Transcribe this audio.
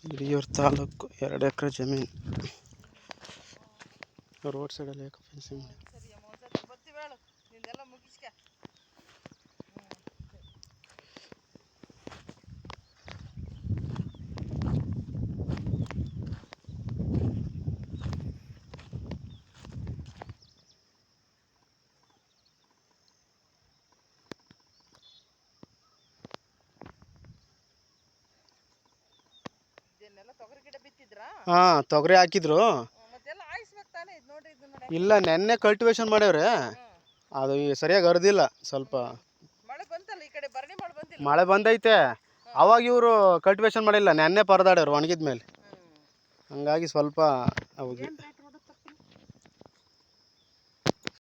ಹಿರಿಯೂರು ತಾಲೂಕು 2 ಎಕರೆ ಜಮೀನು ರೋಡ್ ಸೈಡಲ್ಲಿ ಯಾಕೆ ಫೆನ್ಸಿಂಗ್ ಮಾಡಿ ಹಾಂ ತೊಗರಿ ಹಾಕಿದ್ರು ಇಲ್ಲ ನೆನ್ನೆ ಕಲ್ಟಿವೇಶನ್ ಮಾಡ್ಯವ್ರೆ ಅದು ಸರಿಯಾಗಿ ಹರಿದಿಲ್ಲ ಸ್ವಲ್ಪ ಮಳೆ ಬಂದೈತೆ ಅವಾಗ ಇವರು ಕಲ್ಟಿವೇಶನ್ ಮಾಡಿಲ್ಲ ನೆನ್ನೆ ಪರದಾಡ್ಯವ್ರು ಒಣಗಿದ ಮೇಲೆ ಹಂಗಾಗಿ ಸ್ವಲ್ಪ ಅವಾಗ